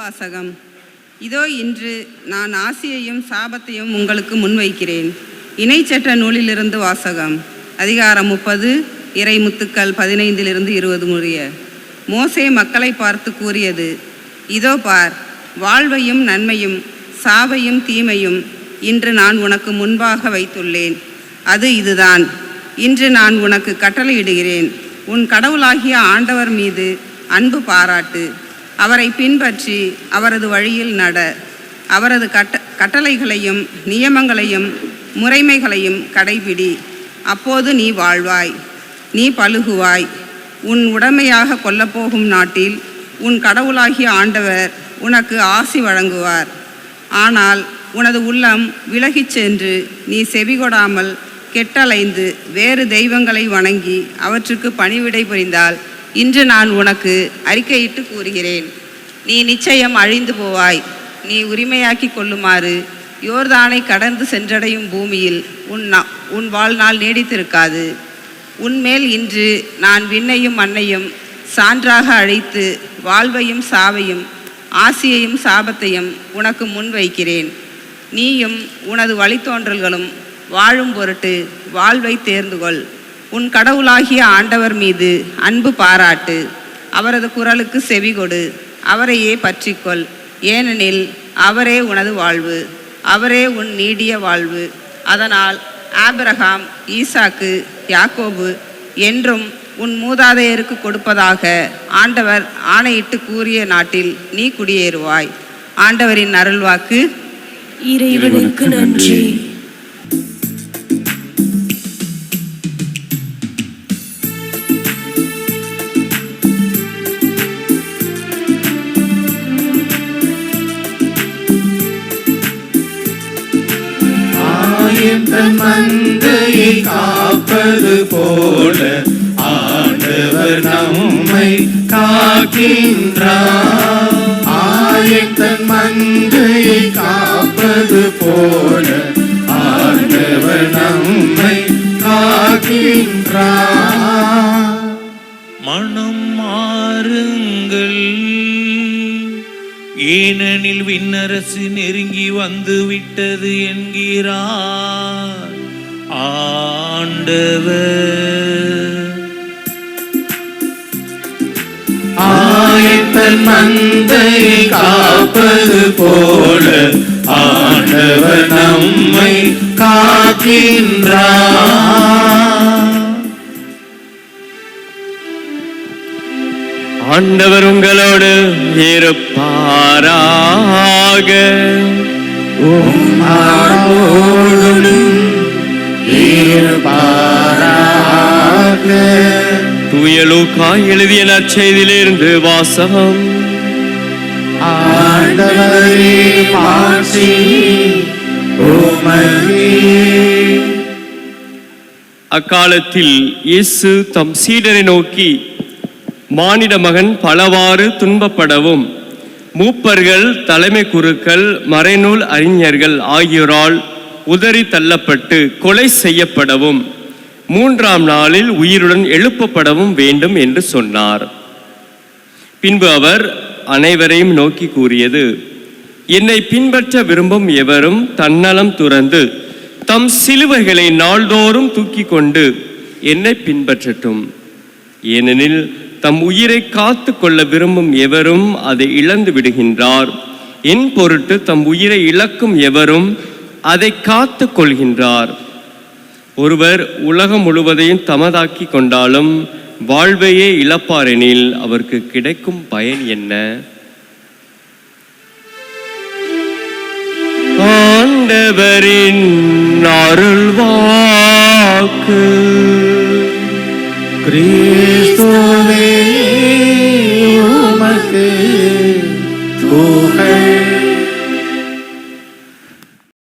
வாசகம். இதோ இன்று நான் ஆசியையும் சாபத்தையும் உங்களுக்கு முன்வைக்கிறேன். இணைச்சட்ட நூலிலிருந்து வாசகம். அதிகாரம் 30, இறை முத்துக்கள் 15-20 முடிய. மோசே மக்களை பார்த்து கூறியது, இதோ பார், வாழ்வையும் நன்மையும் சாவையும் தீமையும் இன்று நான் உனக்கு முன்பாக வைத்துள்ளேன். அது இதுதான், இன்று நான் உனக்கு கட்டளையிடுகிறேன். உன் கடவுளாகிய ஆண்டவர் மீது அன்பு பாராட்டு, அவரை பின்பற்றி அவரது வழியில் நட, அவரது கட்டளைகளையும் நியமங்களையும் முறைமைகளையும் கடைபிடி. அப்போது நீ வாழ்வாய், நீ பலுகுவாய். உன் உடைமையாக கொல்லப்போகும் நாட்டில் உன் கடவுளாகிய ஆண்டவர் உனக்கு ஆசி வழங்குவார். ஆனால் உனது உள்ளம் விலகிச் சென்று நீ செவிகொடாமல் கெட்டலைந்து வேறு தெய்வங்களை வணங்கி அவற்றுக்கு பணிவிடை புரிந்தால் இன்று நான் உனக்கு அறிக்கையிட்டு கூறுகிறேன், நீ நிச்சயம் அழிந்து போவாய். நீ உரிமையாக்கி கொள்ளுமாறு யோர்தானை கடந்து சென்றடையும் பூமியில் உன் வாழ்நாள் நீடித்திருக்காது. உன்மேல் இன்று நான் விண்ணையும் மண்ணையும் சான்றாக அழைத்து வாழ்வையும் சாவையும் ஆசியையும் சாபத்தையும் உனக்கு முன் வைக்கிறேன். நீயும் உனது வழித்தோன்றல்களும் வாழும் பொருட்டு வாழ்வை தேர்ந்துகொள். உன் கடவுளாகிய ஆண்டவர் மீது அன்பு பாராட்டு, அவரது குரலுக்கு செவிகொடு, அவரையே பற்றிக்கொள். ஏனெனில் அவரே உனது வாழ்வு, அவரே உன் நீடிய வாழ்வு. அதனால் ஆபிரகாம், ஈசாக்கு, யாக்கோபு என்றும் உன் மூதாதையருக்கு கொடுப்பதாக ஆண்டவர் ஆணையிட்டு கூறிய நாட்டில் நீ குடியேறுவாய். ஆண்டவரின் அருள்வாக்கு. இறைவனுக்கு நன்றி. தன் மந்தையை காப்பது போல ஆண்டவர் நம்மை காக்கின்றார். ஆயத்தன் மந்தையை காப்பது போல ஆண்டவர் நம்மை காக்கின்றார். மனம் மாறுங்கள், ஏனெனில் விண்ணரசு நெருங்கி வந்து விட்டது என்கிறார் ஆண்டவர். ஆயத்தன் மந்தையை காப்பது போல ஆண்டவர் நம்மை காக்கின்றார். ஆண்டவர் உங்களோடு இருப்பாராக. தூய லூக்கா எழுதிய நற்செய்தியிலிருந்து வாசகம். ஆண்டவரே மாட்சி உமக்கே. அக்காலத்தில் இயேசு தம் சீடரை நோக்கி, மானிட மகன் பலவாறு துன்பப்படவும் மூப்பர்கள், தலைமை குருக்கள், மறைநூல் அறிஞர்கள் ஆகியோரால் உதறி தள்ளப்பட்டு கொலை செய்யப்படவும் 3ஆம் நாளில் உயிருடன் எழுப்பப்படவும் வேண்டும் என்று சொன்னார். பின்பு அவர் அனைவரையும் நோக்கி கூறியது, என்னை பின்பற்ற விரும்பும் எவரும் தன்னலம் துறந்து தம் சிலுவைகளை நாள்தோறும் தூக்கி கொண்டு என்னை பின்பற்றட்டும். ஏனெனில் தம் உயிரை காத்து கொள்ள விரும்பும் எவரும் அதை இழந்து விடுகின்றார். என் பொருட்டு தம் உயிரை இழக்கும் எவரும் அதை காத்து கொள்கின்றார். ஒருவர் உலகம் முழுவதையும் தமதாக்கி கொண்டாலும் வாழ்வையே இழப்பாரெனில் அவருக்கு கிடைக்கும் பயன் என்ன? ஆண்டவரின் அருள்வாக்கு. கிறிஸ்துவே உமக்கு